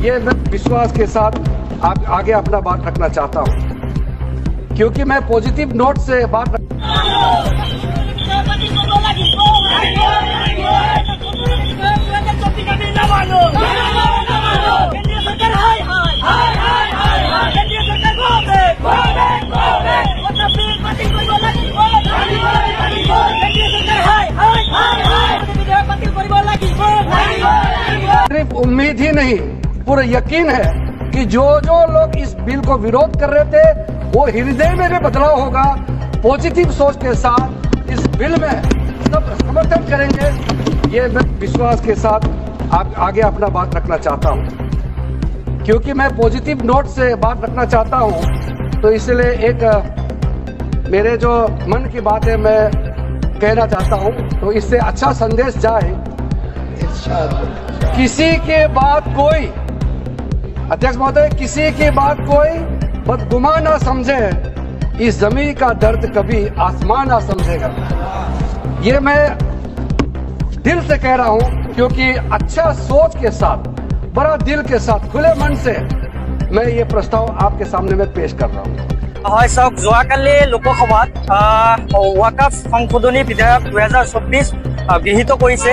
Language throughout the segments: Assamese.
ये मैं विश्वास के साथ आगे अपना बात रखना चाहता हूँ, क्योंकि मैं पॉजिटिव नोट से बात सिर्फ उम्मीद ही नहीं, पूरा यकीन है कि जो लोग इस बिल को विरोध कर रहे थे वो हृदय में भी बदलाव होगा। पॉजिटिव सोच के साथ इस बिल में सब समर्थन करेंगे। ये मैं विश्वास के साथ आगे अपना बात रखना चाहता हूँ, क्योंकि मैं पॉजिटिव नोट से बात रखना चाहता हूँ। तो इसलिए एक मेरे जो मन की बात है मैं कहना चाहता हूँ, तो इससे अच्छा संदेश जाए। किसी के बात कोई, अध्यक्ष महोदय, किसी की बात कोई बदगुमा ना समझे, इस जमीन का दर्द कभी आसमान ना समझेगा। ये मैं दिल से कह रहा हूं, क्योंकि अच्छा सोच के साथ, बड़ा दिल के साथ, खुले मन से मैं ये प्रस्ताव आपके सामने में पेश कर रहा हूं। হয় চাওক, যোৱাকালি লোকসভাত ৱাকাফ সংশোধনী বিধেয়ক 2024 গৃহীত কৰিছে।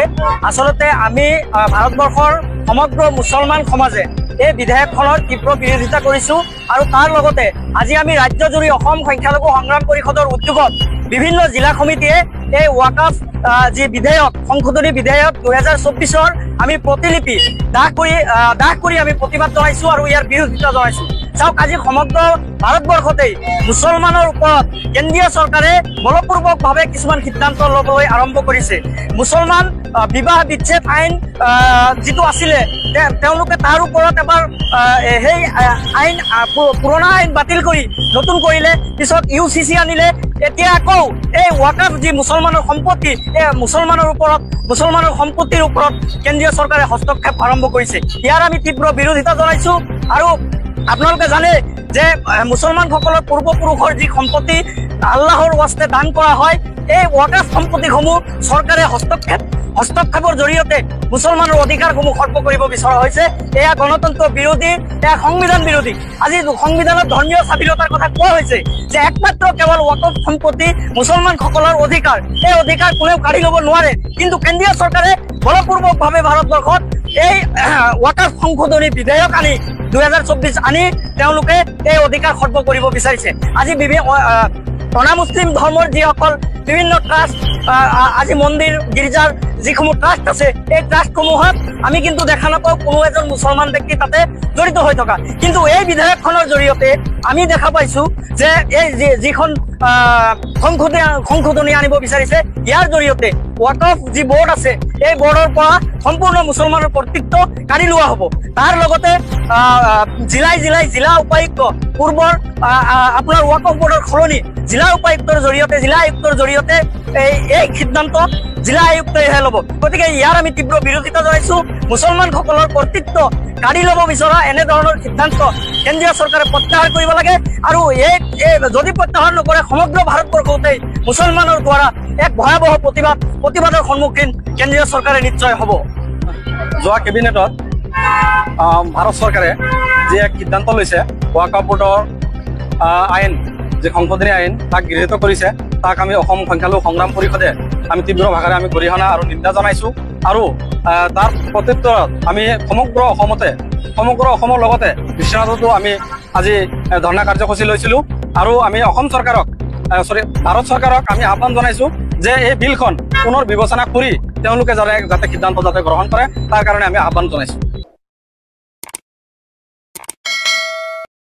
আচলতে আমি ভাৰতবৰ্ষৰ সমগ্ৰ মুছলমান সমাজে এই বিধেয়কখনৰ তীব্ৰ বিৰোধিতা কৰিছো, আৰু তাৰ লগতে আজি আমি ৰাজ্যজুৰি অসম সংখ্যালঘু সংগ্ৰাম পৰিষদৰ উদ্যোগত বিভিন্ন জিলা সমিতিয়ে এই ৱাকাফ যি বিধেয়ক সংশোধনী বিধেয়ক 2024 আমি প্ৰতিলিপি দাহ কৰি আমি প্ৰতিবাদ জনাইছো আৰু ইয়াৰ বিৰোধিতা জনাইছো। চাওক, আজি সমগ্ৰ ভাৰতবৰ্ষতেই মুছলমানৰ ওপৰত কেন্দ্ৰীয় চৰকাৰে বলপূৰ্বকভাৱে কিছুমান সিদ্ধান্ত ল'বলৈ আৰম্ভ কৰিছে। মুছলমান বিবাহ বিচ্ছেদ আইন যিটো আছিলে, তেওঁলোকে তাৰ ওপৰত এবাৰ সেই আইন পুৰণা আইন বাতিল কৰি নতুন কৰিলে, পিছত UCC আনিলে। এতিয়া আকৌ এই ৱাকাফ যি মুছলমানৰ সম্পত্তি, এই মুছলমানৰ সম্পত্তিৰ ওপৰত কেন্দ্ৰীয় চৰকাৰে হস্তক্ষেপ আৰম্ভ কৰিছে। ইয়াৰ আমি তীব্ৰ বিৰোধিতা জনাইছো। আৰু আপোনালোকে জানে যে মুছলমানসকলৰ পূৰ্বপুৰুষৰ যি সম্পত্তি আল্লাহৰ ৱাস্তে দান কৰা হয়, এই ৱাকাফ সম্পত্তিসমূহ চৰকাৰে হস্তক্ষেপৰ জৰিয়তে মুছলমানৰ অধিকাৰসমূহ খৰ্ব কৰিব বিচৰা হৈছে। এয়া গণতন্ত্ৰ বিৰোধী, এয়া সংবিধান বিৰোধী। আজি সংবিধানত ধৰ্মীয় স্বাধীনতাৰ কথা কোৱা হৈছে যে একমাত্ৰ কেৱল ৱাকফ সম্পত্তি মুছলমানসকলৰ অধিকাৰ, এই অধিকাৰ কোনেও কাঢ়ি ল'ব নোৱাৰে। কিন্তু কেন্দ্ৰীয় চৰকাৰে বলপূৰ্বকভাৱে ভাৰতবৰ্ষত এই ৱাকাফ সংশোধনী বিধেয়ক আনি 2024 আনি তেওঁলোকে এই অধিকাৰ খৰ্ব কৰিব বিচাৰিছে। আজি অনা মুছলিম ধৰ্মৰ যিসকল বিভিন্ন ট্ৰাষ্ট, আজি মন্দিৰ গীৰ্জাৰ যিসমূহ ট্ৰাষ্ট আছে, এই ট্ৰাষ্টসমূহত আমি কিন্তু দেখা নাপাওঁ কোনো এজন মুছলমান ব্যক্তি তাতে জড়িত হৈ থকা। কিন্তু এই বিধেয়কখনৰ জৰিয়তে আমি দেখা পাইছো যে এই যিখন সংশোধনী আনিব বিচাৰিছে, ইয়াৰ জৰিয়তে ৱাকফ যি বোৰ্ড আছে, এই বোৰ্ডৰ পৰা সম্পূৰ্ণ মুছলমানৰ কৰ্তৃত্ব কাঢ়ি লোৱা হ'ব। তাৰ লগতে জিলা উপায়ুক্ত, পূৰ্বৰ আপোনাৰ ৱাকফ বোৰ্ডৰ সলনি জিলা উপায়ুক্তৰ জৰিয়তে এই সিদ্ধান্ত জিলা আয়ুক্তইহে ল'ব। গতিকে ইয়াৰ আমি তীব্ৰ বিৰোধিতা জনাইছো। মুছলমানসকলৰ কৰ্তৃত্ব কাঢ়ি ল'ব বিচৰা এনেধৰণৰ সিদ্ধান্ত কেন্দ্ৰীয় চৰকাৰে প্ৰত্যাহাৰ কৰিব লাগে। আৰু এই যদি প্ৰত্যাহাৰ নকৰে, সমগ্ৰ ভাৰতবৰ্ষতেই মুছলমানৰ দ্বাৰা এক ভয়াৱহ প্ৰতিবাদৰ সন্মুখীন কেন্দ্ৰীয় চৰকাৰে নিশ্চয় হ'ব। যোৱা কেবিনেটত ভাৰত চৰকাৰে যি এক সিদ্ধান্ত লৈছে, ৱাকফ বোৰ্ডৰ আইন যি সংশোধনী আইন তাক গৃহীত কৰিছে, তাক আমি অসম সংখ্যালঘু সংগ্ৰাম পৰিষদে আমি তীব্ৰ ভাষাৰে আমি গৰিহণা আৰু নিন্দা জনাইছো। আৰু তাৰ প্ৰত্যুত্তৰত আমি সমগ্ৰ অসমৰ লগতে বিশ্বনাথতো আমি আজি ধৰ্ণা কাৰ্যসূচী লৈছিলো। আৰু আমি ভাৰত চৰকাৰক আমি আহ্বান জনাইছো যে এই বিলখন পুনৰ বিবেচনা কৰি তেওঁলোকে যাতে সিদ্ধান্ত গ্ৰহণ কৰে, তাৰ কাৰণে আমি আহ্বান জনাইছো।